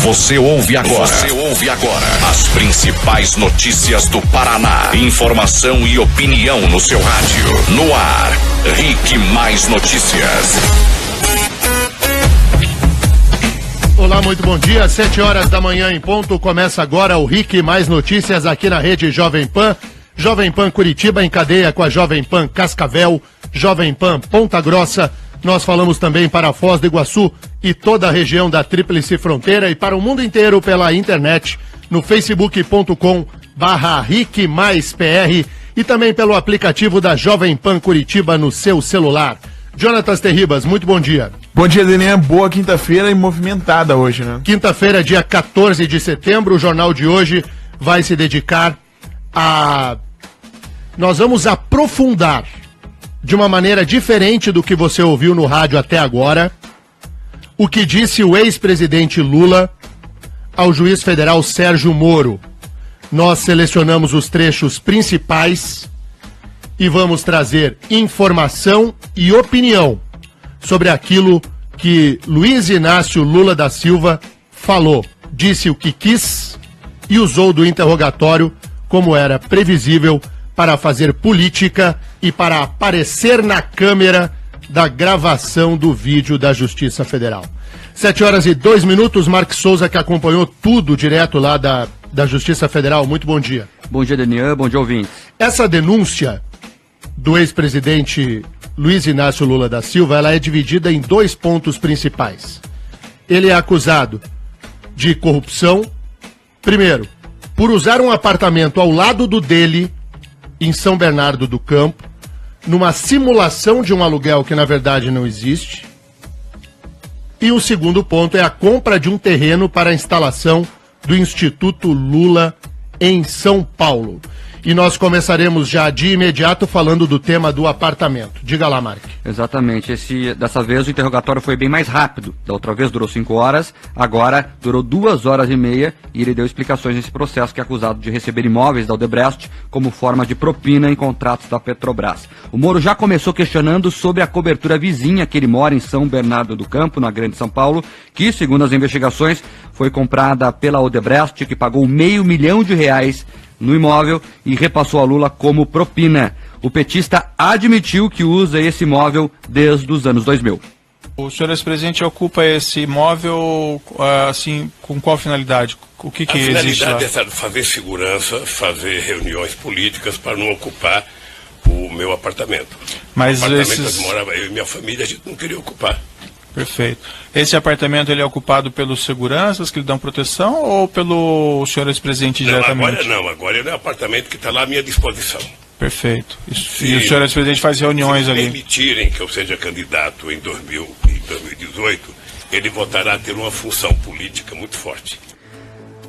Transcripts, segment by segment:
Você ouve agora as principais notícias do Paraná. Informação e opinião no seu rádio. No ar, RIC Mais Notícias. Olá, muito bom dia. 7 horas da manhã em ponto. Começa agora o RIC Mais Notícias aqui na rede Jovem Pan. Jovem Pan Curitiba em cadeia com a Jovem Pan Cascavel, Jovem Pan Ponta Grossa. Nós falamos também para Foz do Iguaçu e toda a região da Tríplice Fronteira e para o mundo inteiro pela internet no facebook.com/RIC+PR e também pelo aplicativo da Jovem Pan Curitiba no seu celular. Jonatas Terribas, muito bom dia. Bom dia, Daniel. Boa quinta-feira e movimentada hoje, né? Quinta-feira, dia 14 de setembro, o jornal de hoje vai se dedicar a... Nós vamos aprofundar de uma maneira diferente do que você ouviu no rádio até agora, o que disse o ex-presidente Lula ao juiz federal Sérgio Moro. Nós selecionamos os trechos principais e vamos trazer informação e opinião sobre aquilo que Luiz Inácio Lula da Silva falou, disse o que quis e usou do interrogatório como era previsível para fazer política e para aparecer na câmera da gravação do vídeo da Justiça Federal. 7 horas e 2 minutos, Marcos Souza, que acompanhou tudo direto lá da Justiça Federal. Muito bom dia. Bom dia, Daniel. Bom dia, ouvintes. Essa denúncia do ex-presidente Luiz Inácio Lula da Silva, ela é dividida em 2 pontos principais. Ele é acusado de corrupção, primeiro, por usar um apartamento ao lado do dele, em São Bernardo do Campo, numa simulação de um aluguel que na verdade não existe. E o segundo ponto é a compra de um terreno para a instalação do Instituto Lula em São Paulo. E nós começaremos já de imediato falando do tema do apartamento. Diga lá, Mark. Exatamente. Dessa vez o interrogatório foi bem mais rápido. Da outra vez durou 5 horas, agora durou 2 horas e meia e ele deu explicações nesse processo que é acusado de receber imóveis da Odebrecht como forma de propina em contratos da Petrobras. O Moro já começou questionando sobre a cobertura vizinha que ele mora em São Bernardo do Campo, na Grande São Paulo, que, segundo as investigações, foi comprada pela Odebrecht, que pagou R$500 milhão no imóvel e repassou a Lula como propina. O petista admitiu que usa esse imóvel desde os anos 2000. O senhor ex-presidente ocupa esse imóvel, assim, com qual finalidade? O que existe lá? A finalidade é fazer segurança, fazer reuniões políticas para não ocupar o meu apartamento. Mas o apartamento onde morava eu e minha família, a gente não queria ocupar. Perfeito. Esse apartamento ele é ocupado pelos seguranças que lhe dão proteção ou pelo senhor ex-presidente diretamente? Agora ele é um apartamento que está lá à minha disposição. Perfeito. E o senhor ex-presidente faz reuniões ali? Se permitirem que eu seja candidato em 2018, ele voltará a ter uma função política muito forte.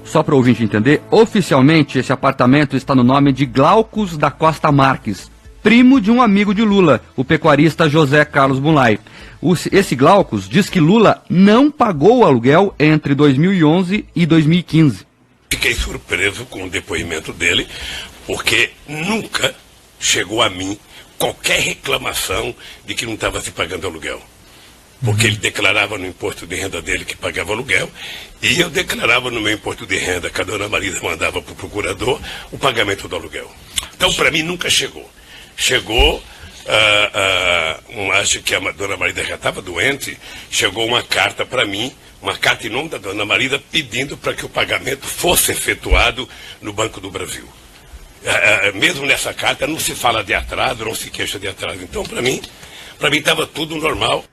Só para o ouvinte entender, oficialmente esse apartamento está no nome de Glaucus da Costa Marques, primo de um amigo de Lula, o pecuarista José Carlos Mulay. Esse Glaucus diz que Lula não pagou o aluguel entre 2011 e 2015. Fiquei surpreso com o depoimento dele, porque nunca chegou a mim qualquer reclamação de que não estava se pagando aluguel. Porque ele declarava no imposto de renda dele que pagava aluguel, e eu declarava no meu imposto de renda, que a dona Marisa mandava para o procurador, o pagamento do aluguel. Então, para mim, nunca chegou. Chegou, acho que a dona Marisa já estava doente, chegou uma carta para mim, uma carta em nome da dona Marisa, pedindo para que o pagamento fosse efetuado no Banco do Brasil. Mesmo nessa carta não se fala de atraso, não se queixa de atraso. Então, para mim estava tudo normal.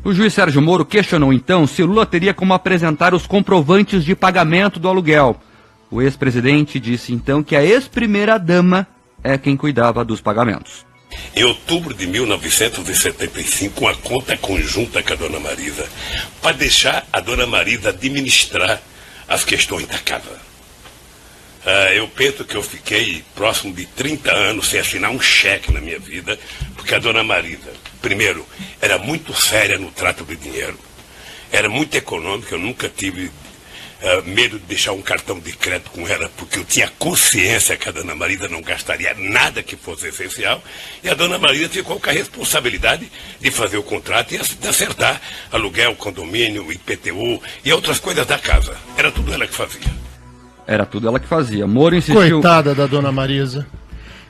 O juiz Sérgio Moro questionou então se Lula teria como apresentar os comprovantes de pagamento do aluguel. O ex-presidente disse então que a ex-primeira-dama é quem cuidava dos pagamentos. Em outubro de 1975, uma conta conjunta com a dona Marisa, para deixar a dona Marisa administrar as questões da casa. Eu penso que eu fiquei próximo de 30 anos sem assinar um cheque na minha vida, porque a dona Marisa, primeiro, era muito séria no trato de dinheiro, era muito econômica, eu nunca tive medo de deixar um cartão de crédito com ela, porque eu tinha consciência que a dona Marisa não gastaria nada que fosse essencial, e a dona Marisa ficou com a responsabilidade de fazer o contrato e de acertar aluguel, condomínio, IPTU e outras coisas da casa. Era tudo ela que fazia. Era tudo ela que fazia. Moro insistiu... Coitada da dona Marisa.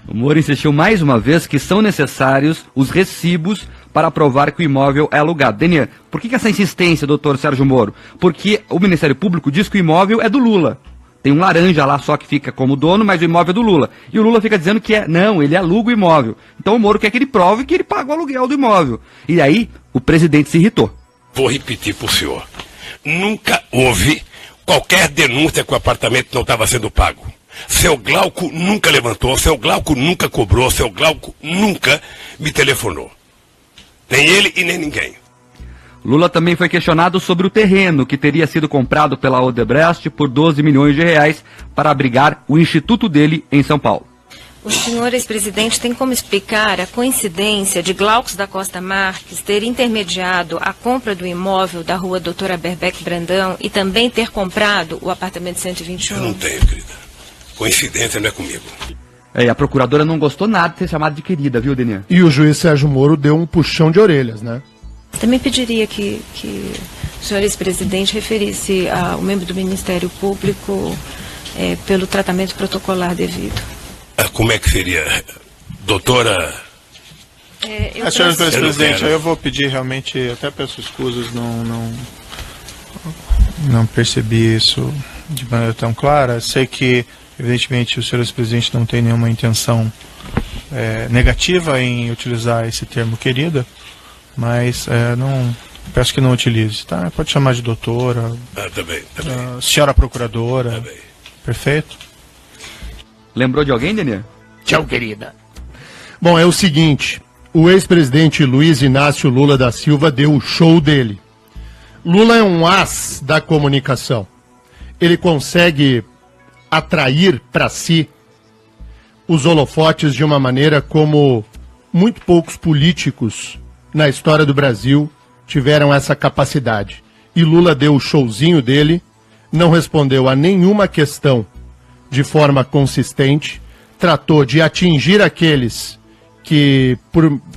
O Moro insistiu mais uma vez que são necessários os recibos para provar que o imóvel é alugado. Denier, por que essa insistência, doutor Sérgio Moro? Porque o Ministério Público diz que o imóvel é do Lula. Tem um laranja lá só que fica como dono, mas o imóvel é do Lula. E o Lula fica dizendo que não, ele aluga o imóvel. Então o Moro quer que ele prove que ele paga o aluguel do imóvel. E aí o presidente se irritou. Vou repetir para o senhor. Nunca houve qualquer denúncia que o apartamento não estava sendo pago. Seu Glauco nunca levantou, seu Glauco nunca cobrou, seu Glauco nunca me telefonou. Nem ele e nem ninguém. Lula também foi questionado sobre o terreno que teria sido comprado pela Odebrecht por 12 milhões de reais para abrigar o instituto dele em São Paulo. O senhor ex-presidente tem como explicar a coincidência de Glaucus da Costa Marques ter intermediado a compra do imóvel da rua Doutora Berbeck Brandão e também ter comprado o apartamento 121? Eu não tenho, querida. Coincidência não é comigo. E a procuradora não gostou nada de ser chamada de querida, viu, Denier? E o juiz Sérgio Moro deu um puxão de orelhas, né? Também pediria que o senhor ex-presidente referisse ao membro do Ministério Público pelo tratamento protocolar devido. Como é que seria? Doutora... Senhor ex-presidente, eu vou pedir realmente, até peço escusas, não percebi isso de maneira tão clara. Sei que evidentemente o senhor ex-presidente não tem nenhuma intenção negativa em utilizar esse termo querida, mas peço que não utilize, tá? Pode chamar de doutora, tá bem. Senhora procuradora, Tá bem. Perfeito? Lembrou de alguém, Denier? Tchau, querida. Bom, é o seguinte, o ex-presidente Luiz Inácio Lula da Silva deu o show dele. Lula é um as da comunicação. Ele consegue atrair para si os holofotes de uma maneira como muito poucos políticos na história do Brasil tiveram essa capacidade. E Lula deu o showzinho dele, não respondeu a nenhuma questão de forma consistente, tratou de atingir aqueles que,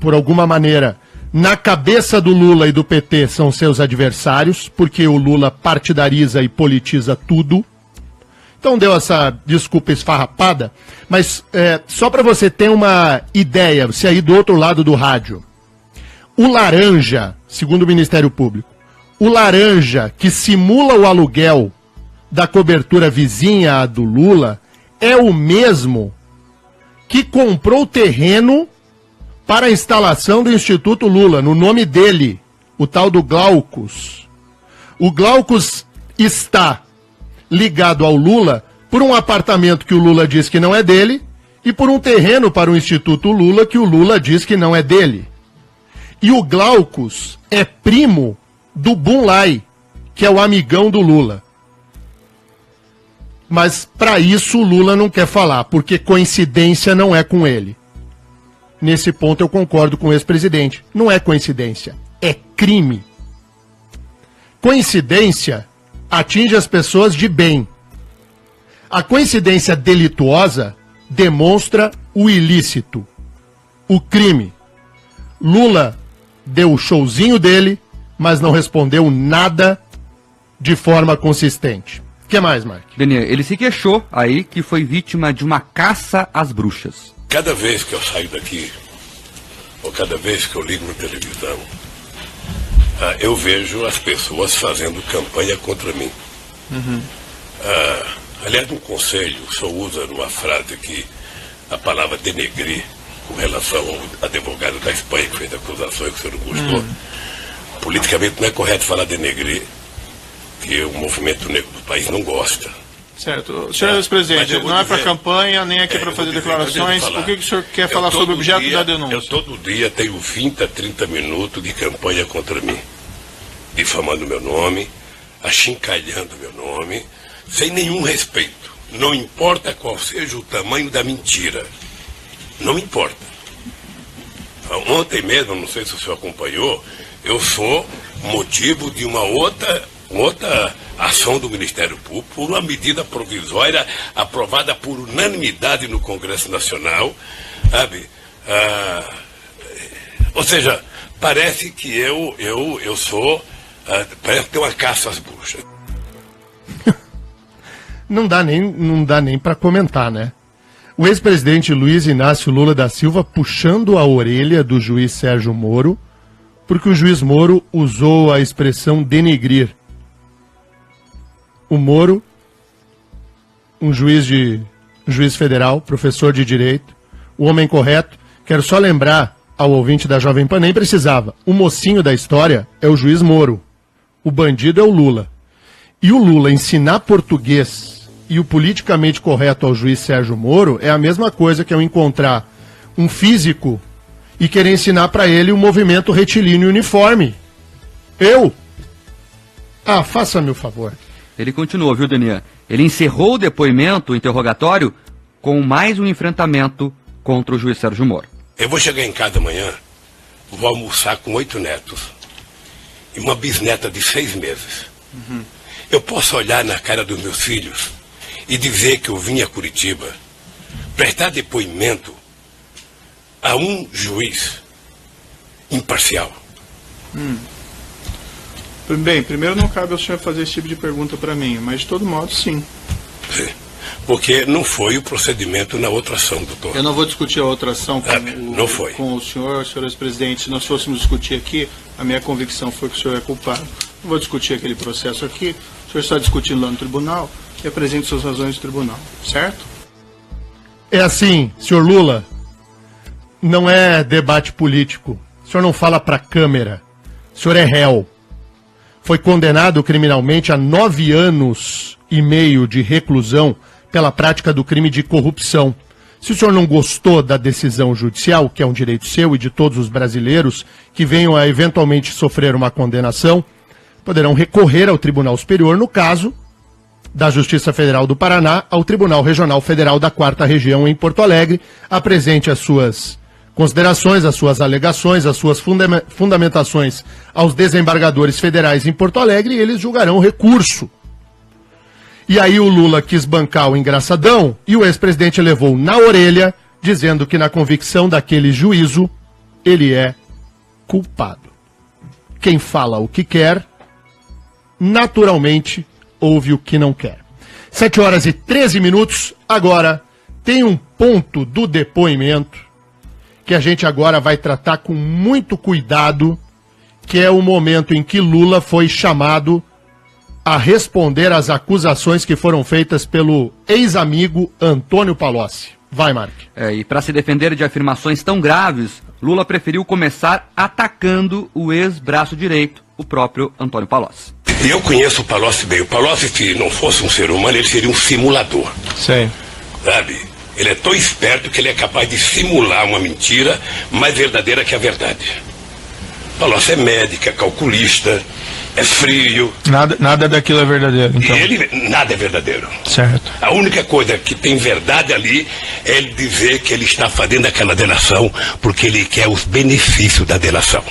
por alguma maneira, na cabeça do Lula e do PT são seus adversários, porque o Lula partidariza e politiza tudo. Então deu essa desculpa esfarrapada, mas só para você ter uma ideia, você aí do outro lado do rádio, o laranja, segundo o Ministério Público, o laranja que simula o aluguel da cobertura vizinha à do Lula é o mesmo que comprou o terreno para a instalação do Instituto Lula, no nome dele, o tal do Glaucus. O Glaucus está ligado ao Lula por um apartamento que o Lula diz que não é dele e por um terreno para o Instituto Lula que o Lula diz que não é dele. E o Glaucus é primo do Bunlai, que é o amigão do Lula. Mas para isso o Lula não quer falar, porque coincidência não é com ele. Nesse ponto eu concordo com o ex-presidente. Não é coincidência, é crime. Coincidência atinge as pessoas de bem. A coincidência delituosa demonstra o ilícito, o crime. Lula deu o showzinho dele, mas não respondeu nada de forma consistente. O que mais, Mark? Denier, ele se queixou aí que foi vítima de uma caça às bruxas. Cada vez que eu saio daqui, ou cada vez que eu ligo na televisão, eu vejo as pessoas fazendo campanha contra mim. Aliás, um conselho, o senhor usa numa frase aqui a palavra denegrir com relação ao advogado da Espanha que fez acusações que o senhor não gostou. Politicamente não é correto falar denegrir, que o movimento negro do país não gosta. Certo. Senhor ex-presidente, não é para campanha, nem aqui para fazer declarações. O que o senhor quer falar sobre o objeto da denúncia? Eu todo dia tenho 20 a 30 minutos de campanha contra mim, difamando meu nome, achincalhando meu nome, sem nenhum respeito. Não importa qual seja o tamanho da mentira. Não importa. Ontem mesmo, não sei se o senhor acompanhou, eu sou motivo de uma outra outra ação do Ministério Público, por uma medida provisória aprovada por unanimidade no Congresso Nacional, sabe? Ou seja, parece que eu sou... parece que tem uma caça às bruxas. Não dá nem para comentar, né? O ex-presidente Luiz Inácio Lula da Silva puxando a orelha do juiz Sérgio Moro, porque o juiz Moro usou a expressão denegrir. O Moro, um juiz federal, professor de direito, o homem correto. Quero só lembrar ao ouvinte da Jovem Pan, nem precisava. O mocinho da história é o juiz Moro. O bandido é o Lula. E o Lula ensinar português e o politicamente correto ao juiz Sérgio Moro é a mesma coisa que eu encontrar um físico e querer ensinar para ele o movimento retilíneo uniforme. Faça-me o favor. Ele continuou, viu, Daniel? Ele encerrou o depoimento, o interrogatório, com mais um enfrentamento contra o juiz Sérgio Moro. Eu vou chegar em casa amanhã, vou almoçar com 8 netos e uma bisneta de 6 meses. Eu posso olhar na cara dos meus filhos e dizer que eu vim a Curitiba prestar depoimento a um juiz imparcial. Bem, primeiro não cabe ao senhor fazer esse tipo de pergunta para mim, mas de todo modo, sim. Sim. Porque não foi o procedimento na outra ação, doutor. Eu não vou discutir a outra ação não foi. Com o senhor ex-presidente. Se nós fôssemos discutir aqui, a minha convicção foi que o senhor é culpado. Não vou discutir aquele processo aqui. O senhor está discutindo lá no tribunal e apresente suas razões no tribunal, certo? É assim, senhor Lula, não é debate político. O senhor não fala para a câmera. O senhor é réu. Foi condenado criminalmente a 9 anos e meio de reclusão pela prática do crime de corrupção. Se o senhor não gostou da decisão judicial, que é um direito seu e de todos os brasileiros que venham a eventualmente sofrer uma condenação, poderão recorrer ao Tribunal Superior, no caso da Justiça Federal do Paraná, ao Tribunal Regional Federal da 4ª Região em Porto Alegre. Apresente as suas considerações, as suas alegações, as suas fundamentações aos desembargadores federais em Porto Alegre e eles julgarão o recurso. E aí o Lula quis bancar o engraçadão e o ex-presidente levou na orelha, dizendo que na convicção daquele juízo, ele é culpado. Quem fala o que quer, naturalmente ouve o que não quer. 7h13, agora tem um ponto do depoimento que a gente agora vai tratar com muito cuidado, que é o momento em que Lula foi chamado a responder às acusações que foram feitas pelo ex-amigo Antônio Palocci. Vai, Mark. E para se defender de afirmações tão graves, Lula preferiu começar atacando o ex-braço direito, o próprio Antônio Palocci. E eu conheço o Palocci bem. O Palocci, se não fosse um ser humano, ele seria um simulador. Sim. Sabe? Ele é tão esperto que ele é capaz de simular uma mentira mais verdadeira que a verdade. Palocci é médico, é calculista, é frio. Nada daquilo é verdadeiro, então. Nada é verdadeiro. Certo. A única coisa que tem verdade ali é ele dizer que ele está fazendo aquela delação porque ele quer os benefícios da delação.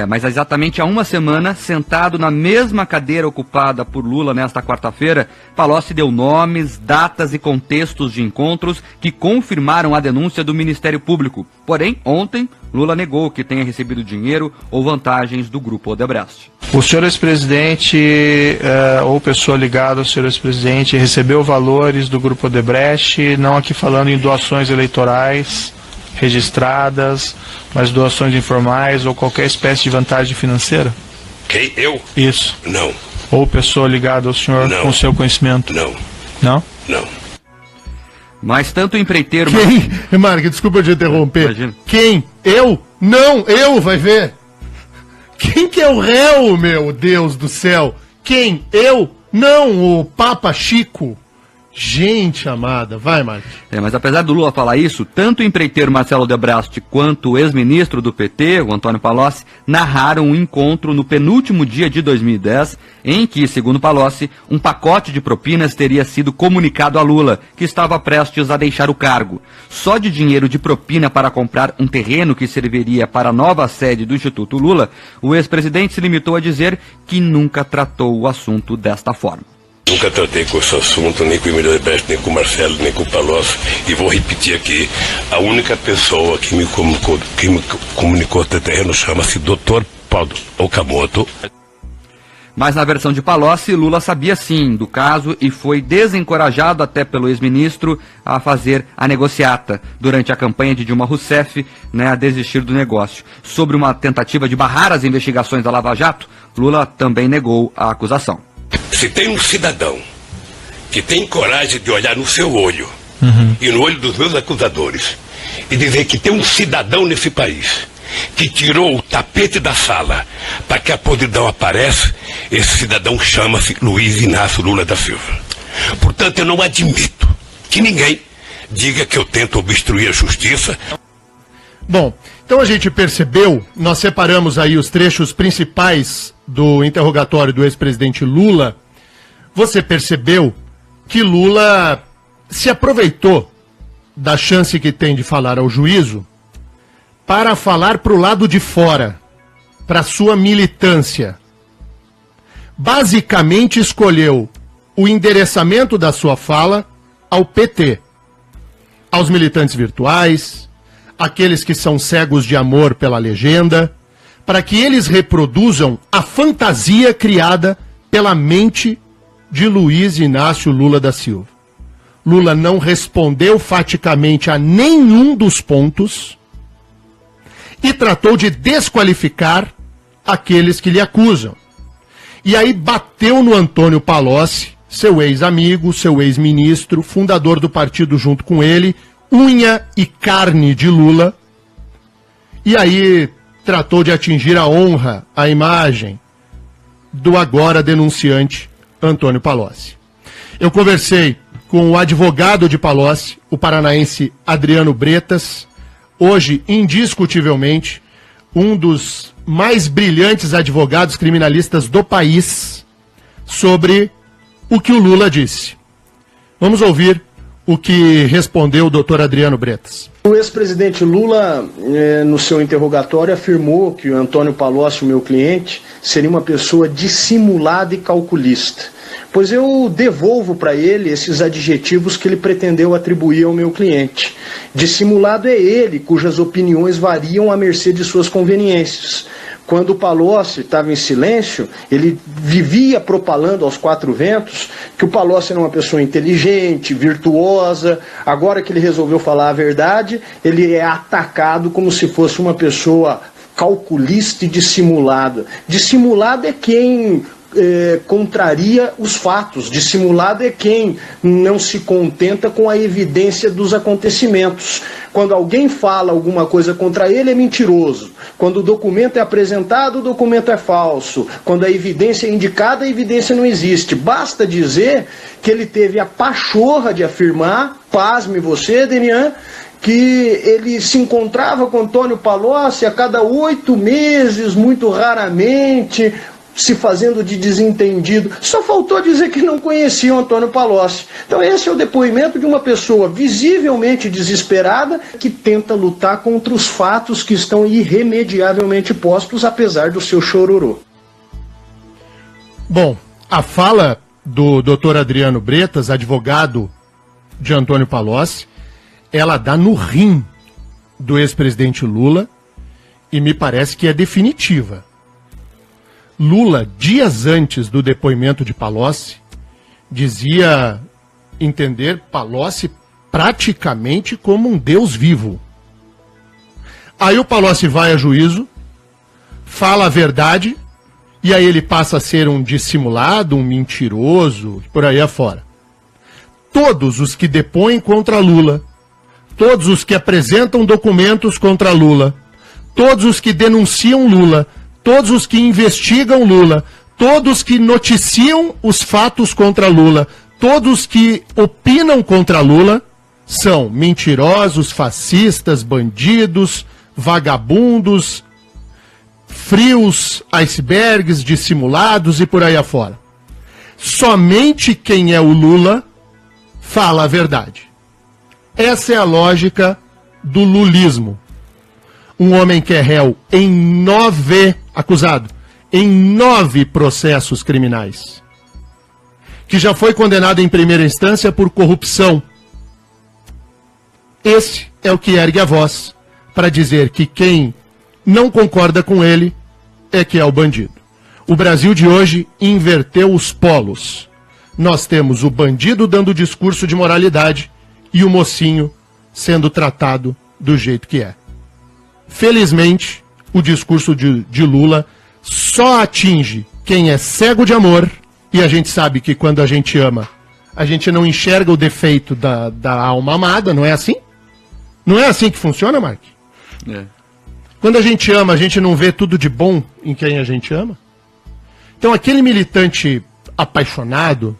Mas exatamente há uma semana, sentado na mesma cadeira ocupada por Lula nesta quarta-feira, Palocci deu nomes, datas e contextos de encontros que confirmaram a denúncia do Ministério Público. Porém, ontem, Lula negou que tenha recebido dinheiro ou vantagens do Grupo Odebrecht. O senhor ex-presidente ou pessoa ligada ao senhor ex-presidente recebeu valores do Grupo Odebrecht, não aqui falando em doações eleitorais registradas, mas doações informais ou qualquer espécie de vantagem financeira? Quem? Eu? Isso. Não. Ou pessoa ligada ao senhor com seu conhecimento? Não. Não? Não. Mas tanto o empreiteiro... Quem? Mark, desculpa te interromper. Imagina. Quem? Eu? Não, eu, vai ver. Quem que é o réu, meu Deus do céu? Quem? Eu? Não, o Papa Chico. Gente amada, vai, Marcos. Mas apesar do Lula falar isso, tanto o empreiteiro Marcelo Odebrecht quanto o ex-ministro do PT, o Antônio Palocci, narraram um encontro no penúltimo dia de 2010, em que, segundo Palocci, um pacote de propinas teria sido comunicado a Lula, que estava prestes a deixar o cargo. Só de dinheiro de propina para comprar um terreno que serviria para a nova sede do Instituto Lula, o ex-presidente se limitou a dizer que nunca tratou o assunto desta forma. Nunca tratei com esse assunto, nem com o Emílio Odebrecht, nem com o Marcelo, nem com o Palocci. E vou repetir aqui, a única pessoa que me comunicou até terreno chama-se Dr. Paulo Okamoto. Mas na versão de Palocci, Lula sabia sim do caso e foi desencorajado até pelo ex-ministro a fazer a negociata durante a campanha de Dilma Rousseff, a desistir do negócio. Sobre uma tentativa de barrar as investigações da Lava Jato, Lula também negou a acusação. Se tem um cidadão que tem coragem de olhar no seu olho e no olho dos meus acusadores e dizer que tem um cidadão nesse país que tirou o tapete da sala para que a podridão apareça, esse cidadão chama-se Luiz Inácio Lula da Silva. Portanto, eu não admito que ninguém diga que eu tento obstruir a justiça. Bom, então a gente percebeu, nós separamos aí os trechos principais do interrogatório do ex-presidente Lula. Você percebeu que Lula se aproveitou da chance que tem de falar ao juízo para falar para o lado de fora, para sua militância. Basicamente escolheu o endereçamento da sua fala ao PT, aos militantes virtuais, aqueles que são cegos de amor pela legenda, para que eles reproduzam a fantasia criada pela mente de Luiz Inácio Lula da Silva. Lula não respondeu faticamente a nenhum dos pontos e tratou de desqualificar aqueles que lhe acusam. E aí bateu no Antônio Palocci, seu ex-amigo, seu ex-ministro, fundador do partido junto com ele, unha e carne de Lula, e aí tratou de atingir a honra, a imagem do agora denunciante Antônio Palocci. Eu conversei com o advogado de Palocci, o paranaense Adriano Bretas, hoje, indiscutivelmente, um dos mais brilhantes advogados criminalistas do país, sobre o que o Lula disse. Vamos ouvir o que respondeu o doutor Adriano Bretas. O ex-presidente Lula, no seu interrogatório, afirmou que o Antônio Palocci, o meu cliente, seria uma pessoa dissimulada e calculista. Pois eu devolvo para ele esses adjetivos que ele pretendeu atribuir ao meu cliente. Dissimulado é ele, cujas opiniões variam à mercê de suas conveniências. Quando o Palocci estava em silêncio, ele vivia propalando aos quatro ventos que o Palocci era uma pessoa inteligente, virtuosa. Agora que ele resolveu falar a verdade, ele é atacado como se fosse uma pessoa calculista e dissimulada. Dissimulado é quem contraria os fatos. Dissimulado é quem não se contenta com a evidência dos acontecimentos. Quando alguém fala alguma coisa contra ele, é mentiroso. Quando o documento é apresentado, o documento é falso. Quando a evidência é indicada, a evidência não existe. Basta dizer que ele teve a pachorra de afirmar, pasme você, Denian, que ele se encontrava com Antônio Palocci a cada 8 meses, muito raramente, se fazendo de desentendido. Só faltou dizer que não conhecia o Antônio Palocci. Então esse é o depoimento de uma pessoa visivelmente desesperada que tenta lutar contra os fatos que estão irremediavelmente postos, apesar do seu chororô. Bom, a fala do doutor Adriano Bretas, advogado de Antônio Palocci, ela dá no rim do ex-presidente Lula e me parece que é definitiva. Lula, dias antes do depoimento de Palocci, dizia entender Palocci praticamente como um deus vivo. Aí o Palocci vai a juízo, fala a verdade, e aí ele passa a ser um dissimulado, um mentiroso, por aí afora. Todos os que depõem contra Lula, todos os que apresentam documentos contra Lula, todos os que denunciam Lula, todos os que investigam Lula, todos que noticiam os fatos contra Lula, todos que opinam contra Lula são mentirosos, fascistas, bandidos, vagabundos, frios, icebergs, dissimulados e por aí afora. Somente quem é o Lula fala a verdade. Essa é a lógica do lulismo. Um homem que é réu acusado em 9 processos criminais, que já foi condenado em primeira instância por corrupção. Esse é o que ergue a voz para dizer que quem não concorda com ele é que é o bandido. O Brasil de hoje inverteu os polos. Nós temos o bandido dando discurso de moralidade e o mocinho sendo tratado do jeito que é. Felizmente, o discurso de Lula só atinge quem é cego de amor, e a gente sabe que quando a gente ama, a gente não enxerga o defeito da alma amada, não é assim? Não é assim que funciona, Mark? É. Quando a gente ama, a gente não vê tudo de bom em quem a gente ama? Então aquele militante apaixonado,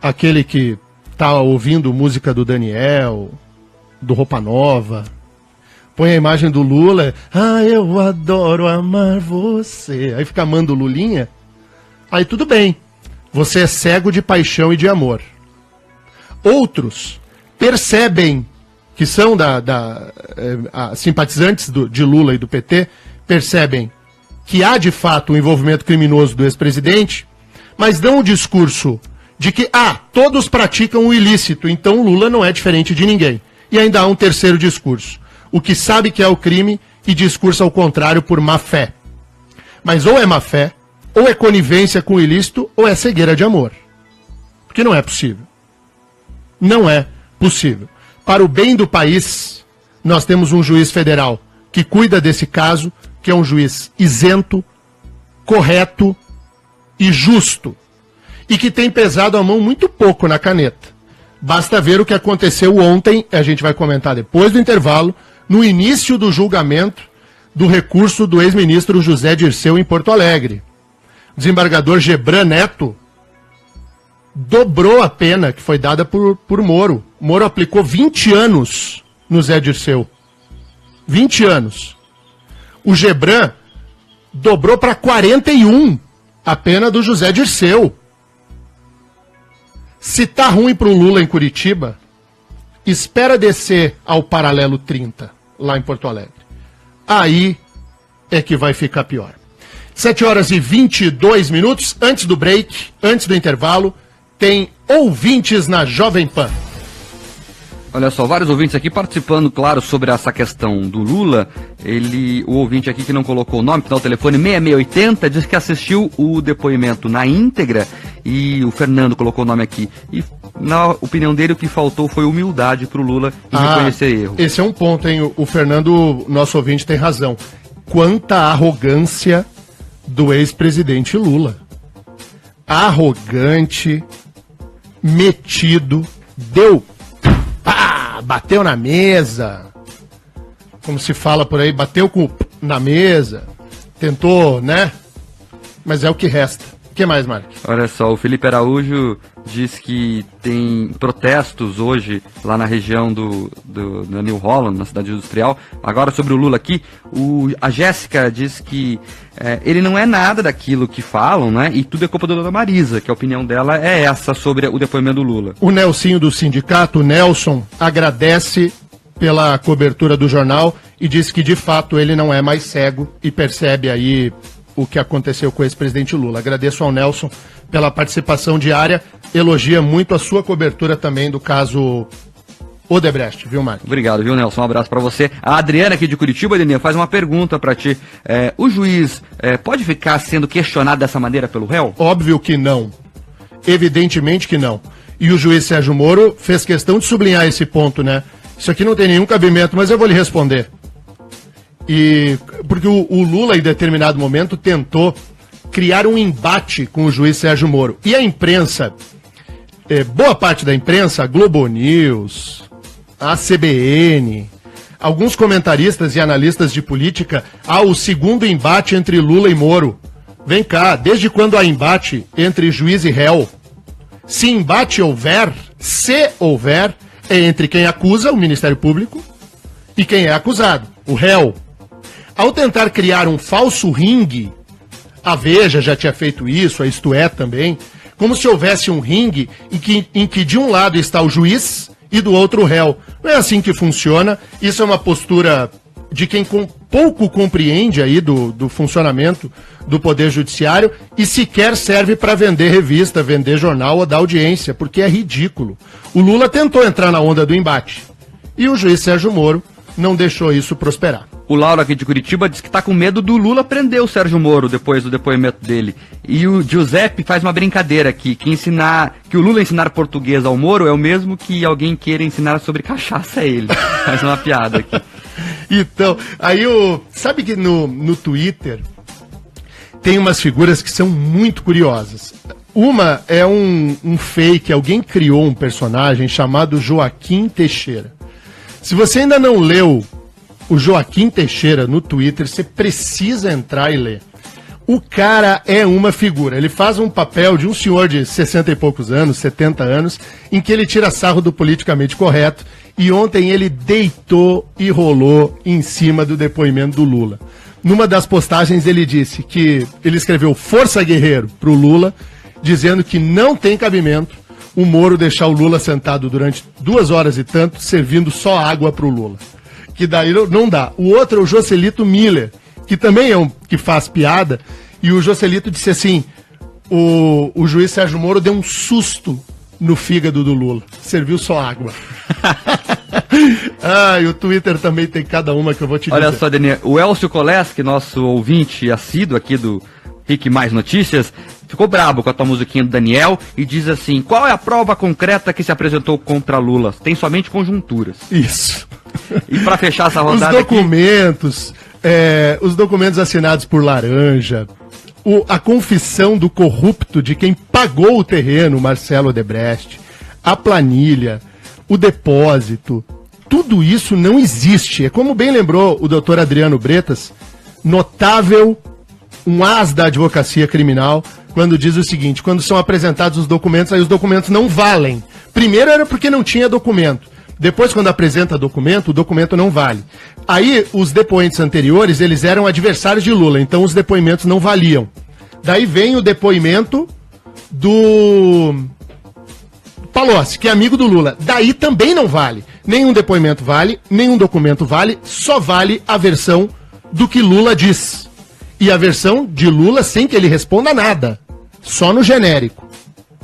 aquele que tá ouvindo música do Daniel, do Roupa Nova, põe a imagem do Lula, eu adoro amar você, aí fica amando o Lulinha, aí tudo bem, você é cego de paixão e de amor. Outros percebem, que são simpatizantes de Lula e do PT, percebem que há de fato um envolvimento criminoso do ex-presidente, mas dão o discurso de que, todos praticam o ilícito, então o Lula não é diferente de ninguém. E ainda há um terceiro discurso, o que sabe que é o crime e discursa ao contrário por má fé. Mas ou é má fé, ou é conivência com o ilícito, ou é cegueira de amor. Porque não é possível. Não é possível. Para o bem do país, nós temos um juiz federal que cuida desse caso, que é um juiz isento, correto e justo. E que tem pesado a mão muito pouco na caneta. Basta ver o que aconteceu ontem, a gente vai comentar depois do intervalo, no início do julgamento do recurso do ex-ministro José Dirceu em Porto Alegre. O desembargador Gebran Neto dobrou a pena que foi dada por Moro. Moro aplicou 20 anos no Zé Dirceu. 20 anos. O Gebran dobrou para 41 a pena do José Dirceu. Se tá ruim pro Lula em Curitiba, espera descer ao paralelo 30, lá em Porto Alegre. Aí é que vai ficar pior. 7h22, antes do break, antes do intervalo, tem ouvintes na Jovem Pan. Olha só, vários ouvintes aqui participando, claro, sobre essa questão do Lula. O ouvinte aqui que não colocou o nome, final do telefone 6680, diz que assistiu o depoimento na íntegra, e o Fernando colocou o nome aqui. E na opinião dele o que faltou foi humildade pro Lula em reconhecer erro. Esse é um ponto, hein? O Fernando, nosso ouvinte, tem razão. Quanta arrogância do ex-presidente Lula. Arrogante, metido, bateu na mesa, como se fala por aí, bateu na mesa, tentou, né? Mas é o que resta. O que mais, Marcos? Olha só, o Felipe Araújo diz que tem protestos hoje lá na região da New Holland, na cidade industrial. Agora sobre o Lula aqui, a Jéssica diz que ele não é nada daquilo que falam, né? E tudo é culpa da dona Marisa, que a opinião dela é essa sobre o depoimento do Lula. O Nelsinho do sindicato, o Nelson, agradece pela cobertura do jornal e diz que de fato ele não é mais cego e percebe aí o que aconteceu com o ex-presidente Lula. Agradeço ao Nelson pela participação diária, elogia muito a sua cobertura também do caso Odebrecht, viu, Mário? Obrigado, viu, Nelson? Um abraço pra você. A Adriana aqui de Curitiba, Deninha, faz uma pergunta pra ti. O juiz pode ficar sendo questionado dessa maneira pelo réu? Óbvio que não. Evidentemente que não. E o juiz Sérgio Moro fez questão de sublinhar esse ponto, né? Isso aqui não tem nenhum cabimento, mas eu vou lhe responder. Porque o Lula, em determinado momento, tentou criar um embate com o juiz Sérgio Moro. E a imprensa, boa parte da imprensa, a Globo News, a CBN, alguns comentaristas e analistas de política, o segundo embate entre Lula e Moro. Vem cá, desde quando há embate entre juiz e réu? Se embate houver, se houver, é entre quem acusa, o Ministério Público, e quem é acusado, o réu. Ao tentar criar um falso ringue, a Veja já tinha feito isso, a Isto É também, como se houvesse um ringue em que de um lado está o juiz e do outro o réu. Não é assim que funciona, isso é uma postura de quem pouco compreende aí do funcionamento do Poder Judiciário e sequer serve para vender revista, vender jornal ou dar audiência, porque é ridículo. O Lula tentou entrar na onda do embate e o juiz Sérgio Moro não deixou isso prosperar. O Lauro aqui de Curitiba diz que tá com medo do Lula prender o Sérgio Moro depois do depoimento dele. E o Giuseppe faz uma brincadeira aqui, que o Lula ensinar português ao Moro é o mesmo que alguém queira ensinar sobre cachaça a ele. Faz uma piada aqui. Então, aí sabe que no Twitter tem umas figuras que são muito curiosas. Uma é um fake, alguém criou um personagem chamado Joaquim Teixeira. Se você ainda não leu o Joaquim Teixeira no Twitter, você precisa entrar e ler. O cara é uma figura. Ele faz um papel de um senhor de 60 e poucos anos, 70 anos, em que ele tira sarro do politicamente correto. E ontem ele deitou e rolou em cima do depoimento do Lula. Numa das postagens ele disse que ele escreveu Força Guerreiro para o Lula, dizendo que não tem cabimento o Moro deixar o Lula sentado durante 2 horas e tanto, servindo só água para o Lula. Que daí não dá. O outro é o Joselito Miller, que também é que faz piada, e o Joselito disse assim, o juiz Sérgio Moro deu um susto no fígado do Lula, serviu só água. E o Twitter também tem cada uma que eu vou te dizer. Olha só, Daniel, o Elcio Koleski, nosso ouvinte assíduo aqui do Rick Mais Notícias, ficou brabo com a tua musiquinha do Daniel e diz assim, qual é a prova concreta que se apresentou contra Lula? Tem somente conjunturas. Isso. E para fechar essa rodada os documentos assinados por Laranja, a confissão do corrupto de quem pagou o terreno, Marcelo Odebrecht, a planilha, o depósito, tudo isso não existe. É como bem lembrou o doutor Adriano Bretas, notável, um as da advocacia criminal, quando diz o seguinte, quando são apresentados os documentos, aí os documentos não valem. Primeiro era porque não tinha documento. Depois, quando apresenta documento, o documento não vale. Aí, os depoentes anteriores, eles eram adversários de Lula, então os depoimentos não valiam. Daí vem o depoimento do Palocci, que é amigo do Lula. Daí também não vale. Nenhum depoimento vale, nenhum documento vale, só vale a versão do que Lula diz. E a versão de Lula sem que ele responda nada. Só no genérico.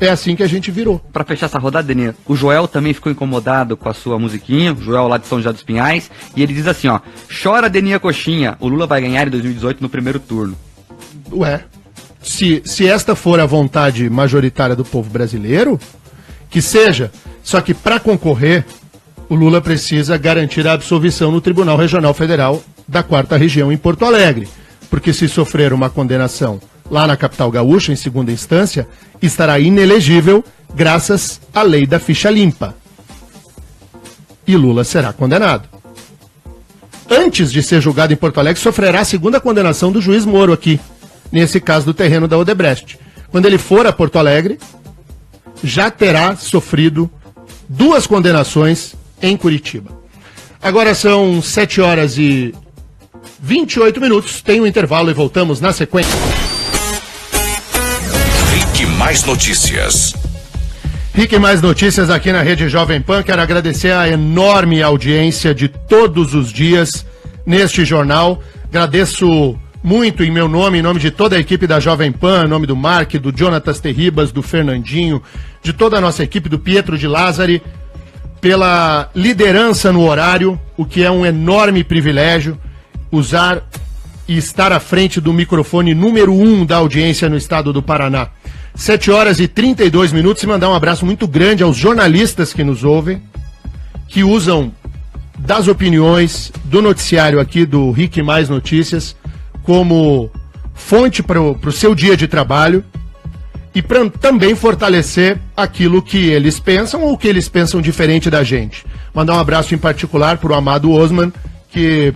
É assim que a gente virou. Pra fechar essa rodada, Deninha, o Joel também ficou incomodado com a sua musiquinha, o Joel lá de São José dos Pinhais, e ele diz assim, ó, chora Deninha Coxinha, o Lula vai ganhar em 2018 no primeiro turno. Ué, se esta for a vontade majoritária do povo brasileiro, que seja, só que para concorrer, o Lula precisa garantir a absolvição no Tribunal Regional Federal da 4ª Região em Porto Alegre, porque se sofrer uma condenação lá na capital gaúcha, em segunda instância, estará inelegível graças à lei da ficha limpa. E Lula será condenado. Antes de ser julgado em Porto Alegre, sofrerá a segunda condenação do juiz Moro aqui, nesse caso do terreno da Odebrecht. Quando ele for a Porto Alegre, já terá sofrido 2 condenações em Curitiba. Agora são 7 horas e 28 minutos, tem um intervalo e voltamos na sequência. Rick Mais Notícias. Rick Mais Notícias aqui na Rede Jovem Pan. Quero agradecer a enorme audiência de todos os dias neste jornal. Agradeço muito em meu nome, em nome de toda a equipe da Jovem Pan, em nome do Mark, do Jonatas Terribas, do Fernandinho, de toda a nossa equipe, do Pietro de Lázari, pela liderança no horário, o que é um enorme privilégio, usar e estar à frente do microfone número 1 da audiência no estado do Paraná. 7 horas e 32 minutos, e mandar um abraço muito grande aos jornalistas que nos ouvem, que usam das opiniões do noticiário aqui do Rick Mais Notícias como fonte para o seu dia de trabalho e para também fortalecer aquilo que eles pensam ou que eles pensam diferente da gente. Mandar um abraço em particular para o Amado Osman, que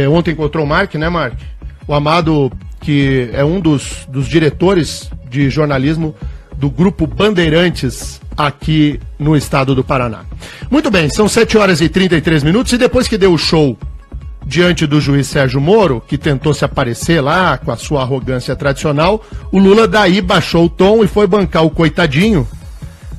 ontem encontrou o Mark, né, Mark? O Amado, que é um dos diretores de jornalismo do Grupo Bandeirantes aqui no estado do Paraná. Muito bem, são 7 horas e 33 minutos e depois que deu o show diante do juiz Sérgio Moro, que tentou se aparecer lá com a sua arrogância tradicional, o Lula daí baixou o tom e foi bancar o coitadinho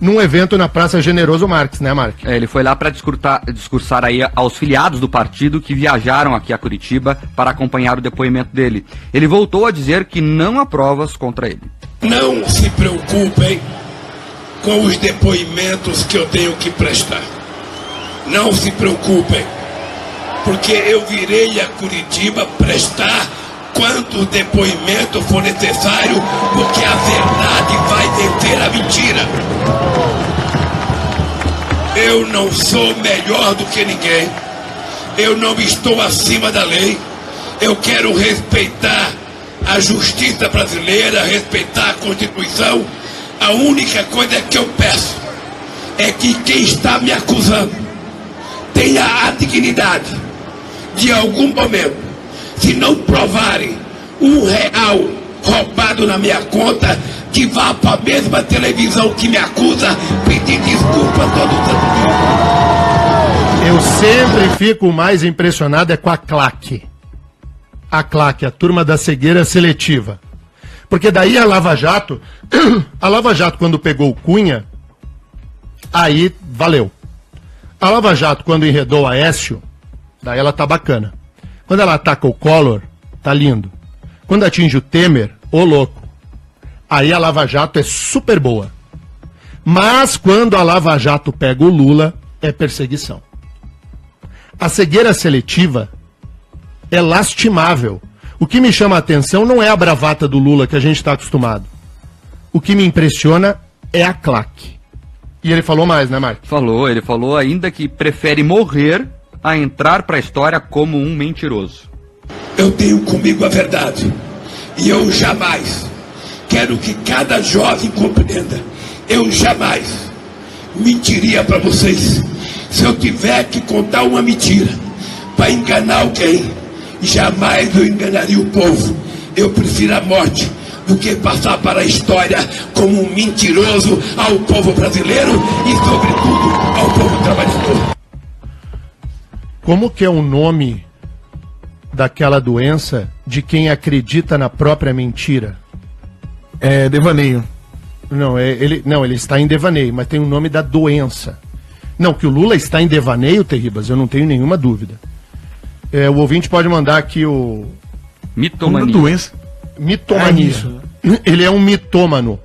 num evento na Praça Generoso Marques, né, Marques? Ele foi lá para discursar aí aos filiados do partido que viajaram aqui a Curitiba para acompanhar o depoimento dele. Ele voltou a dizer que não há provas contra ele. Não se preocupem com os depoimentos que eu tenho que prestar. Não se preocupem, porque eu virei a Curitiba prestar quanto depoimento for necessário, porque a verdade vai vencer a mentira. Eu não sou melhor do que ninguém. Eu não estou acima da lei. Eu quero respeitar a justiça brasileira, respeitar a Constituição. A única coisa que eu peço é que quem está me acusando tenha a dignidade de algum momento, se não provarem R$1 roubado na minha conta, que vá para a mesma televisão que me acusa pedir desculpa a todo mundo. Eu sempre fico mais impressionado com a claque. A claque, a turma da cegueira seletiva. Porque daí a Lava Jato, quando pegou o Cunha, aí valeu. A Lava Jato, quando enredou a Aécio, daí ela tá bacana. Quando ela ataca o Collor, tá lindo. Quando atinge o Temer, ô louco. Aí a Lava Jato é super boa. Mas quando a Lava Jato pega o Lula, é perseguição. A cegueira seletiva é lastimável. O que me chama a atenção não é a bravata do Lula que a gente está acostumado. O que me impressiona é a claque. E ele falou mais, né, Marcos? Ele falou ainda que prefere morrer a entrar para a história como um mentiroso. Eu tenho comigo a verdade. E eu jamais, quero que cada jovem compreenda, eu jamais mentiria para vocês. Se eu tiver que contar uma mentira para enganar alguém, jamais eu enganaria o povo. Eu prefiro a morte do que passar para a história como um mentiroso ao povo brasileiro e, sobretudo, ao povo trabalhador. Como que é o nome daquela doença de quem acredita na própria mentira? É devaneio. Não, ele está em devaneio, mas tem o nome da doença. Não, que o Lula está em devaneio, Terribas, eu não tenho nenhuma dúvida. O ouvinte pode mandar aqui o... Mitomania. Doença. Mitomania. Ele é um mitômano.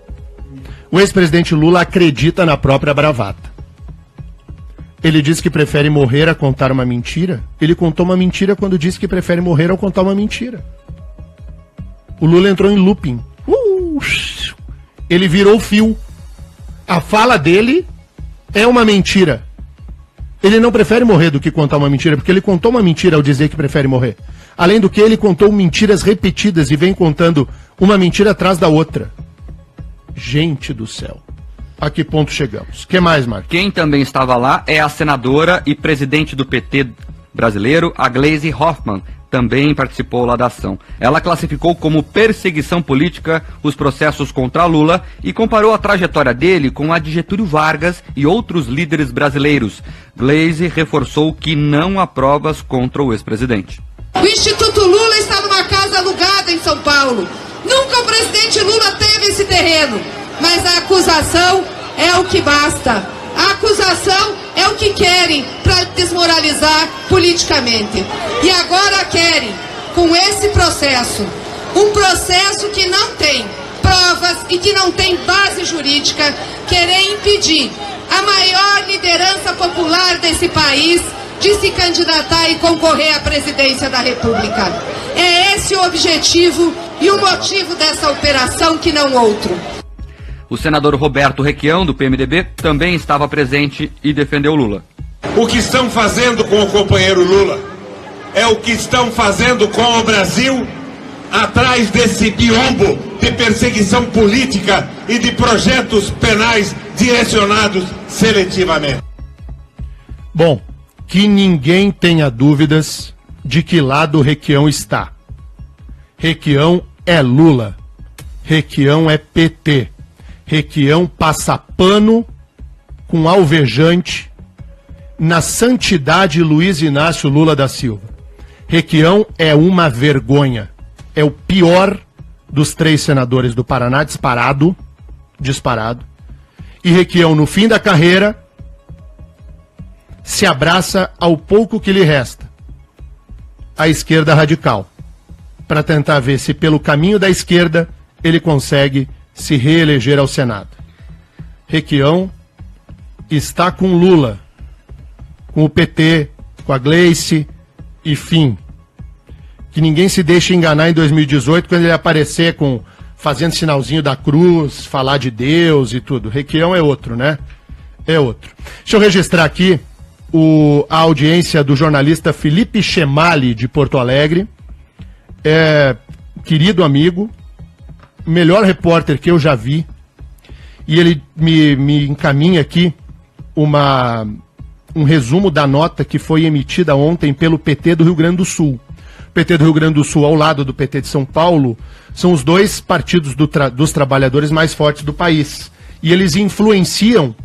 O ex-presidente Lula acredita na própria bravata. Ele diz que prefere morrer a contar uma mentira. Ele contou uma mentira quando disse que prefere morrer ao contar uma mentira. O Lula entrou em looping. Ele virou fio. A fala dele é uma mentira. Ele não prefere morrer do que contar uma mentira, porque ele contou uma mentira ao dizer que prefere morrer. Além do que, ele contou mentiras repetidas e vem contando uma mentira atrás da outra. Gente do céu. A que ponto chegamos? O que mais, Marcos? Quem também estava lá é a senadora e presidente do PT brasileiro, a Gleisi Hoffmann, também participou lá da ação. Ela classificou como perseguição política os processos contra Lula e comparou a trajetória dele com a de Getúlio Vargas e outros líderes brasileiros. Gleisi reforçou que não há provas contra o ex-presidente. O Instituto Lula está numa casa alugada em São Paulo. Nunca o presidente Lula teve esse terreno, mas a acusação é o que basta. A acusação é o que querem para desmoralizar politicamente. E agora querem, com esse processo, um processo que não tem provas e que não tem base jurídica, querer impedir a maior liderança popular desse país de se candidatar e concorrer à presidência da República. É esse o objetivo e o motivo dessa operação, que não outro. O senador Roberto Requião, do PMDB, também estava presente e defendeu Lula. O que estão fazendo com o companheiro Lula é o que estão fazendo com o Brasil atrás desse biombo de perseguição política e de projetos penais direcionados seletivamente. Bom, que ninguém tenha dúvidas de que lado Requião está. Requião é Lula. Requião é PT. Requião passa pano com alvejante na santidade Luiz Inácio Lula da Silva. Requião é uma vergonha. É o pior dos 3 senadores do Paraná, disparado. E Requião, no fim da carreira, se abraça ao pouco que lhe resta, a esquerda radical, para tentar ver se pelo caminho da esquerda ele consegue se reeleger ao Senado. Requião está com Lula, com o PT, com a Gleice e fim. Que ninguém se deixe enganar em 2018 quando ele aparecer fazendo sinalzinho da cruz, falar de Deus e tudo. Requião é outro, né? É outro. Deixa eu registrar aqui a audiência do jornalista Felipe Chemali, de Porto Alegre. Querido amigo, melhor repórter que eu já vi. E ele me encaminha aqui um resumo da nota que foi emitida ontem pelo PT do Rio Grande do Sul. O PT do Rio Grande do Sul, ao lado do PT de São Paulo, são os 2 partidos dos trabalhadores mais fortes do país. E eles influenciam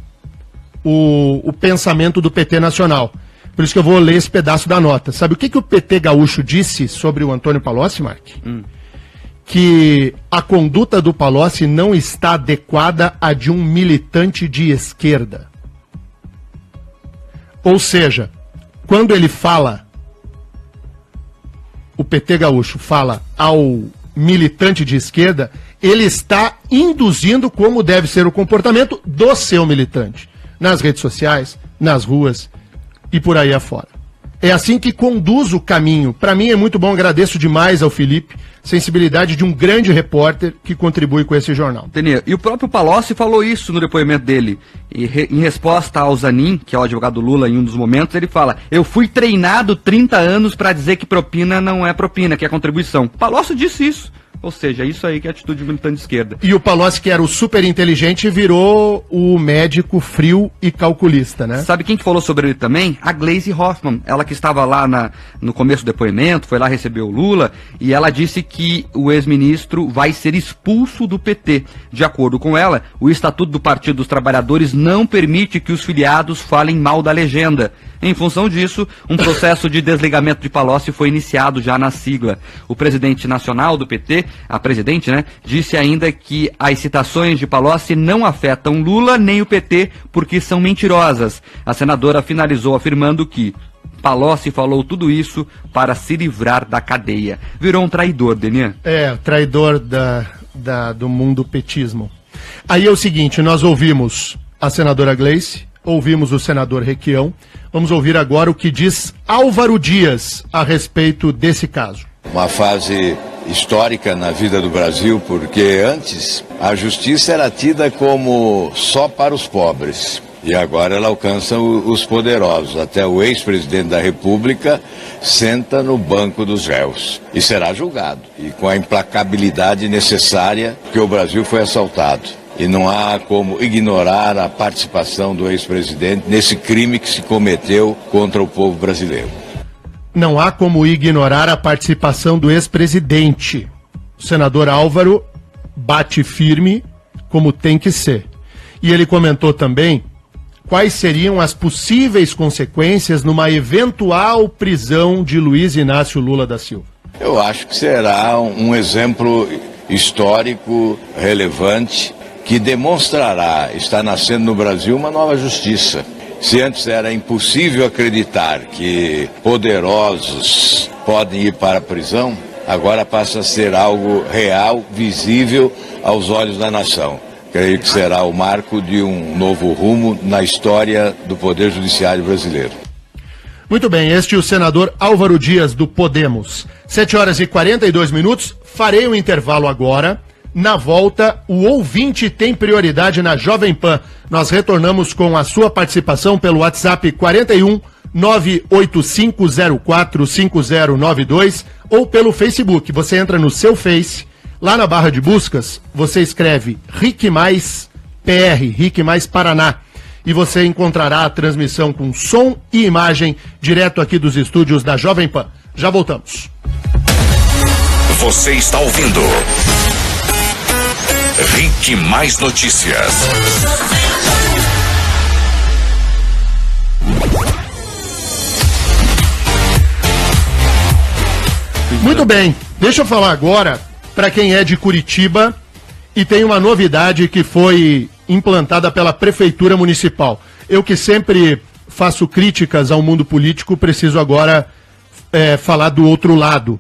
o pensamento do PT nacional. Por isso que eu vou ler esse pedaço da nota. Sabe o que o PT gaúcho disse sobre o Antônio Palocci, Mark? Que a conduta do Palocci não está adequada à de um militante de esquerda. Ou seja, quando ele fala, o PT gaúcho fala ao militante de esquerda, ele está induzindo como deve ser o comportamento do seu militante, nas redes sociais, nas ruas e por aí afora. É assim que conduz o caminho. Para mim é muito bom, agradeço demais ao Felipe, sensibilidade de um grande repórter que contribui com esse jornal. Tenê, e o próprio Palocci falou isso no depoimento dele. Em resposta ao Zanin, que é o advogado do Lula, em um dos momentos, ele fala: eu fui treinado 30 anos para dizer que propina não é propina, que é contribuição. Palocci disse isso. Ou seja, isso aí que é atitude de militante de esquerda. E o Palocci, que era o super inteligente, virou o médico frio e calculista, né? Sabe quem que falou sobre ele também? A Gleisi Hoffmann. Ela que estava lá no começo do depoimento, foi lá receber o Lula, e ela disse que o ex-ministro vai ser expulso do PT. De acordo com ela, o Estatuto do Partido dos Trabalhadores não permite que os filiados falem mal da legenda. Em função disso, um processo de desligamento de Palocci foi iniciado já na sigla. O presidente nacional do PT, a presidente, disse ainda que as citações de Palocci não afetam Lula nem o PT porque são mentirosas. A senadora finalizou afirmando que Palocci falou tudo isso para se livrar da cadeia. Virou um traidor, Denian. Traidor do mundo petismo. Aí é o seguinte, nós ouvimos a senadora Gleice, ouvimos o senador Requião, vamos ouvir agora o que diz Álvaro Dias a respeito desse caso. Uma fase histórica na vida do Brasil, porque antes a justiça era tida como só para os pobres. E agora ela alcança os poderosos. Até o ex-presidente da República senta no banco dos réus e será julgado. E com a implacabilidade necessária, porque o Brasil foi assaltado. E não há como ignorar a participação do ex-presidente nesse crime que se cometeu contra o povo brasileiro. Não há como ignorar a participação do ex-presidente. O senador Álvaro bate firme como tem que ser. E ele comentou também quais seriam as possíveis consequências numa eventual prisão de Luiz Inácio Lula da Silva. Eu acho que será um exemplo histórico relevante que demonstrará, está nascendo no Brasil uma nova justiça. Se antes era impossível acreditar que poderosos podem ir para a prisão, agora passa a ser algo real, visível aos olhos da nação. Creio que será o marco de um novo rumo na história do Poder Judiciário brasileiro. Muito bem, este é o senador Álvaro Dias, do Podemos. 7h42, farei um intervalo agora. Na volta, o ouvinte tem prioridade na Jovem Pan. Nós retornamos com a sua participação pelo WhatsApp 41 985045092 ou pelo Facebook. Você entra no seu Face, lá na barra de buscas, você escreve RIC Mais PR, RIC Mais Paraná. E você encontrará a transmissão com som e imagem direto aqui dos estúdios da Jovem Pan. Já voltamos. Você está ouvindo Rick Mais Notícias. Muito bem, deixa eu falar agora para quem é de Curitiba e tem uma novidade que foi implantada pela Prefeitura Municipal. Eu que sempre faço críticas ao mundo político, preciso agora falar do outro lado.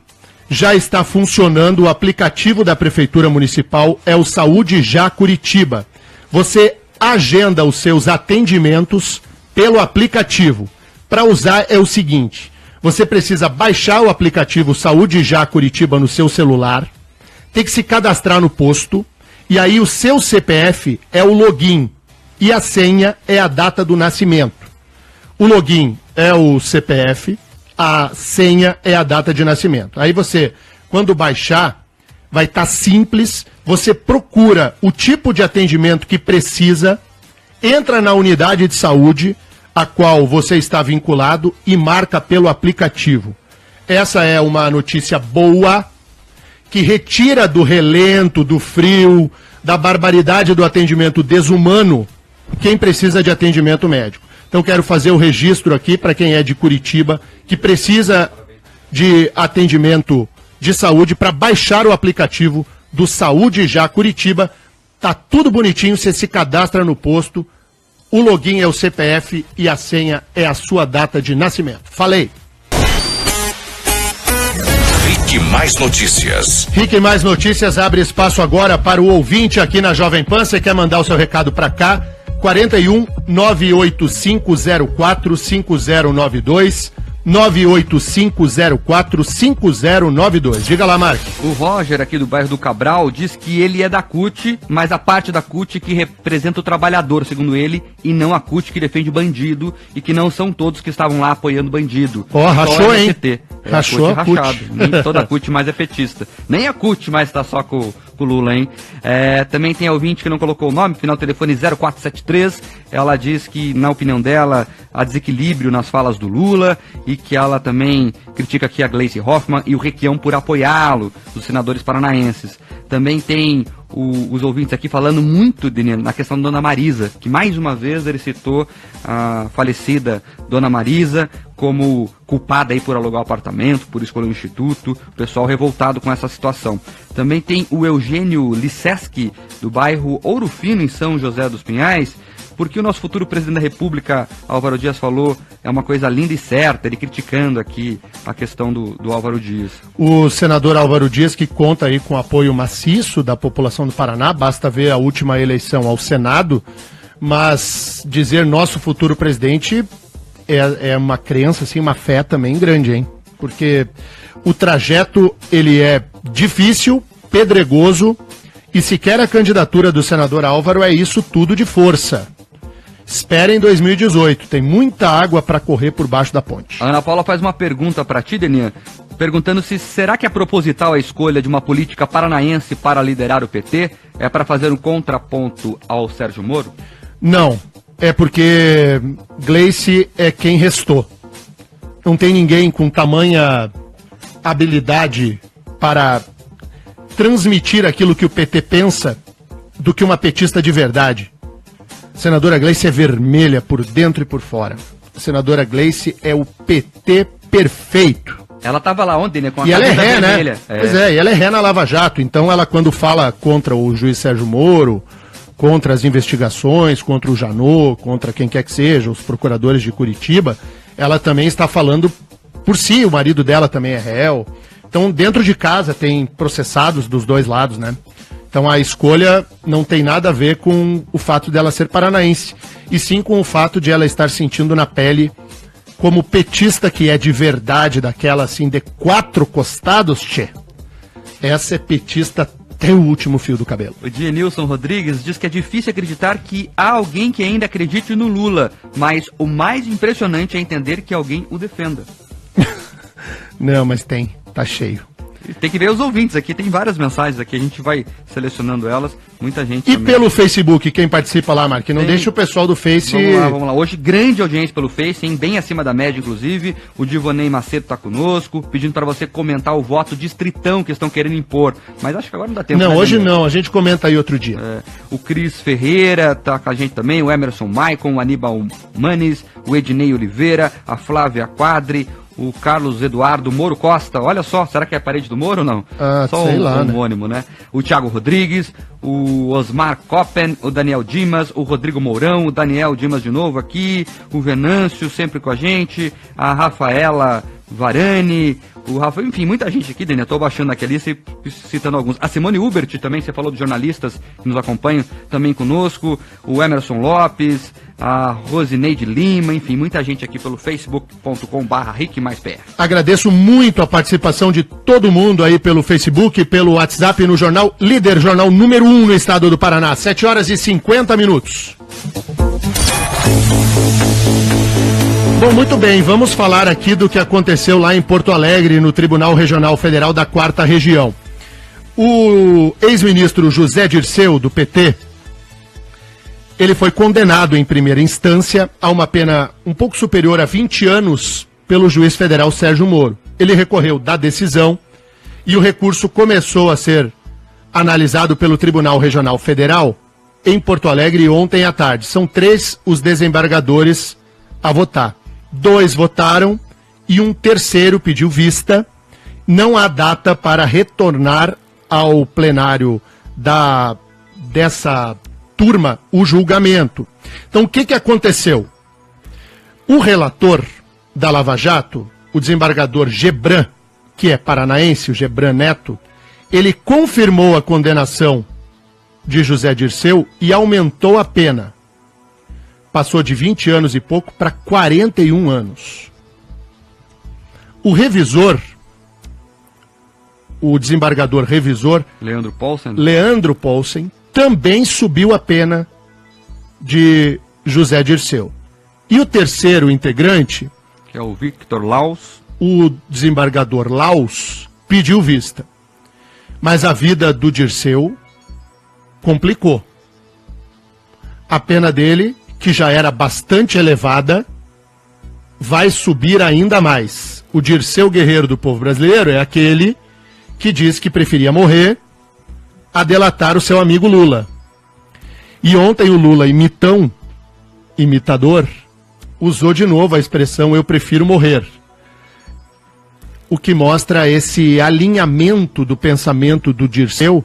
Já está funcionando o aplicativo da Prefeitura Municipal, é o Saúde Já Curitiba. Você agenda os seus atendimentos pelo aplicativo. Para usar é o seguinte, você precisa baixar o aplicativo Saúde Já Curitiba no seu celular, tem que se cadastrar no posto, e aí o seu CPF é o login e a senha é a data do nascimento. O login é o CPF, a senha é a data de nascimento. Aí você, quando baixar, vai estar simples, você procura o tipo de atendimento que precisa, entra na unidade de saúde a qual você está vinculado e marca pelo aplicativo. Essa é uma notícia boa, que retira do relento, do frio, da barbaridade do atendimento desumano, quem precisa de atendimento médico. Então quero fazer o registro aqui para quem é de Curitiba, que precisa de atendimento de saúde, para baixar o aplicativo do Saúde Já Curitiba. Tá tudo bonitinho, você se cadastra no posto, o login é o CPF e a senha é a sua data de nascimento. Falei. Rick Mais Notícias. Rick Mais Notícias abre espaço agora para o ouvinte aqui na Jovem Pan. Você quer mandar o seu recado para cá? 41 98504 5092 98504 5092. Diga lá, Mark. O Roger, aqui do bairro do Cabral, diz que ele é da CUT, mas a parte da CUT que representa o trabalhador, segundo ele, e não a CUT que defende bandido, e que não são todos que estavam lá apoiando bandido. Ó, rachou, hein? Rachou a CUT. Nem toda a CUT mais é petista. Nem a CUT mais tá só com o Lula, hein? Também tem a ouvinte que não colocou o nome, final do telefone 0473. Ela diz que, na opinião dela, há desequilíbrio nas falas do Lula e que ela também critica aqui a Gleice Hoffmann e o Requião por apoiá-lo, dos senadores paranaenses. Também tem os ouvintes aqui falando muito na questão da Dona Marisa, que mais uma vez ele citou a falecida Dona Marisa como culpada aí por alugar o apartamento, por escolher o instituto, o pessoal revoltado com essa situação. Também tem o Eugênio Liceski, do bairro Ouro Fino, em São José dos Pinhais, porque o nosso futuro presidente da República, Álvaro Dias, falou, é uma coisa linda e certa, ele criticando aqui a questão do Álvaro Dias. O senador Álvaro Dias, que conta aí com apoio maciço da população do Paraná, basta ver a última eleição ao Senado, mas dizer nosso futuro presidente é uma crença, assim, uma fé também grande, hein? Porque o trajeto, ele é difícil, pedregoso, e sequer a candidatura do senador Álvaro é isso tudo de força. Espera em 2018, tem muita água para correr por baixo da ponte. A Ana Paula faz uma pergunta para ti, Denian, perguntando se será que é proposital a escolha de uma política paranaense para liderar o PT? É para fazer um contraponto ao Sérgio Moro? Não, é porque Gleice é quem restou. Não tem ninguém com tamanha habilidade para transmitir aquilo que o PT pensa do que uma petista de verdade. A senadora Gleice é vermelha por dentro e por fora. A senadora Gleice é o PT perfeito. Ela estava lá ontem, né? Com a e ela é ré, vermelha. Né? Pois é, e ela é ré na Lava Jato. Então ela, quando fala contra o juiz Sérgio Moro, contra as investigações, contra o Janot, contra quem quer que seja, os procuradores de Curitiba, ela também está falando por si, o marido dela também é réu. Então dentro de casa tem processados dos dois lados, né? Então a escolha não tem nada a ver com o fato dela ser paranaense, e sim com o fato de ela estar sentindo na pele, como petista que é de verdade, daquela assim de 4 costados, tchê. Essa é petista até o último fio do cabelo. O Dienilson Rodrigues diz que é difícil acreditar que há alguém que ainda acredite no Lula, mas o mais impressionante é entender que alguém o defenda. Não, mas tem, tá cheio. Tem que ver os ouvintes aqui, tem várias mensagens aqui, a gente vai selecionando elas, muita gente E também. pelo Facebook, quem participa lá, Mark? Não deixa o pessoal do Face... Vamos lá. Hoje, grande audiência pelo Face, hein? Bem acima da média, inclusive. O Divonei Macedo tá conosco, pedindo para você comentar o voto distritão que estão querendo impor. Mas acho que agora não dá tempo. Não, né, hoje Danilo? não, a gente comenta aí outro dia. O Cris Ferreira tá com a gente também, o Emerson Maicon, o Aníbal Manes, o Ednei Oliveira, a Flávia Quadri, o Carlos Eduardo Moro Costa. Olha só, será que é a parede do Moro ou não? Só sei lá, né? homônimo, né? O Thiago Rodrigues, o Osmar Koppen, o Daniel Dimas, o Rodrigo Mourão, o Daniel Dimas de novo aqui, o Venâncio sempre com a gente, a Rafaela Varane, o Rafa, enfim, muita gente aqui, Daniel, eu tô baixando aqui a lista e citando alguns. A Simone Hubert também, você falou dos jornalistas que nos acompanham também conosco, o Emerson Lopes, a Rosineide Lima, enfim, muita gente aqui pelo facebook.com/RickMaisPR. Agradeço muito a participação de todo mundo aí pelo Facebook, pelo WhatsApp no jornal Líder, jornal número 1 no estado do Paraná. 7h50. Bom, muito bem, vamos falar aqui do que aconteceu lá em Porto Alegre, no Tribunal Regional Federal da 4ª Região. O ex-ministro José Dirceu, do PT, ele foi condenado em primeira instância a uma pena um pouco superior a 20 anos pelo juiz federal Sérgio Moro. Ele recorreu da decisão e o recurso começou a ser analisado pelo Tribunal Regional Federal em Porto Alegre ontem à tarde. São 3 os desembargadores a votar. 2 votaram e um terceiro pediu vista. Não há data para retornar ao plenário dessa turma o julgamento. Então, o que aconteceu? O relator da Lava Jato, o desembargador Gebran, que é paranaense, o Gebran Neto, ele confirmou a condenação de José Dirceu e aumentou a pena. Passou de 20 anos e pouco para 41 anos. O revisor, o desembargador revisor, Leandro Paulsen, também subiu a pena de José Dirceu. E o terceiro integrante, que é o Victor Laus, o desembargador Laus, pediu vista. Mas a vida do Dirceu complicou. A pena dele, que já era bastante elevada, vai subir ainda mais. O Dirceu Guerreiro do povo brasileiro é aquele que diz que preferia morrer a delatar o seu amigo Lula. E ontem o Lula, imitador, usou de novo a expressão "eu prefiro morrer". O que mostra esse alinhamento do pensamento do Dirceu.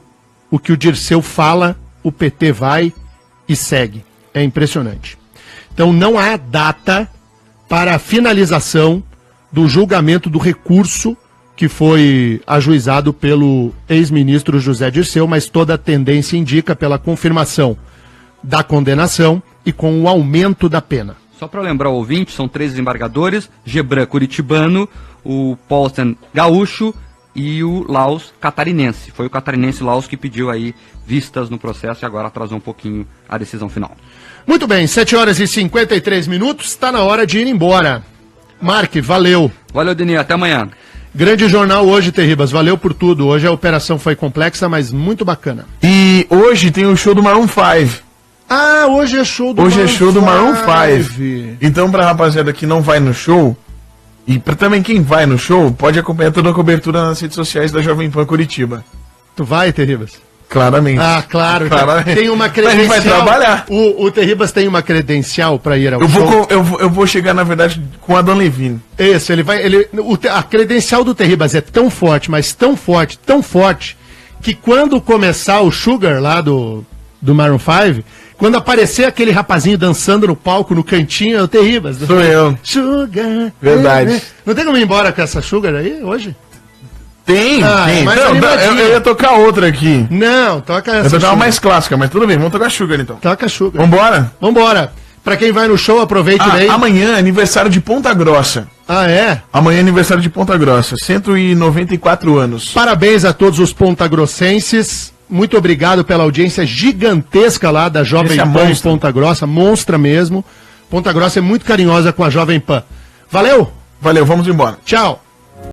O que o Dirceu fala, o PT vai e segue. É impressionante. Então não há data para a finalização do julgamento do recurso que foi ajuizado pelo ex-ministro José Dirceu, mas toda a tendência indica pela confirmação da condenação e com o aumento da pena. Só para lembrar o ouvinte, são 3 desembargadores, Gebran curitibano, o Paulsen gaúcho e o Laus catarinense. Foi o catarinense Laus que pediu aí vistas no processo e agora atrasou um pouquinho a decisão final. Muito bem, 7h53, está na hora de ir embora. Mark, valeu. Valeu, Denis, até amanhã. Grande jornal hoje, Terribas, valeu por tudo. Hoje a operação foi complexa, mas muito bacana. E hoje tem o show do Maroon 5. Ah, hoje é show do Maroon 5. Hoje é show do Maroon 5. Então, pra rapaziada que não vai no show, e pra também quem vai no show, pode acompanhar toda a cobertura nas redes sociais da Jovem Pan Curitiba. Tu vai, Terribas? Claramente. Ah, claro. Claramente. Tem uma credencial. Mas a gente vai trabalhar. O Terribas tem uma credencial para ir ao show. Eu vou chegar, na verdade, com a Dona Levine. Isso, ele vai. A credencial do Terribas é tão forte, mas tão forte, que quando começar o Sugar lá do Maroon 5, quando aparecer aquele rapazinho dançando no palco, no cantinho, é o Terribas. Sou eu. Sugar. Verdade. Não tem como ir embora com essa Sugar aí hoje? Tem. Não, eu ia tocar outra aqui. Não, toca essa. Eu ia tocar uma mais clássica, mas tudo bem, vamos tocar Sugar então. Toca Sugar. Vambora? Pra quem vai no show, aproveite daí. Amanhã é aniversário de Ponta Grossa. Ah, é? Amanhã é aniversário de Ponta Grossa, 194 anos. Parabéns a todos os pontagrossenses. Muito obrigado pela audiência gigantesca lá da Jovem Pan em Ponta Grossa. Monstra mesmo. Ponta Grossa é muito carinhosa com a Jovem Pan. Valeu? Valeu, vamos embora. Tchau.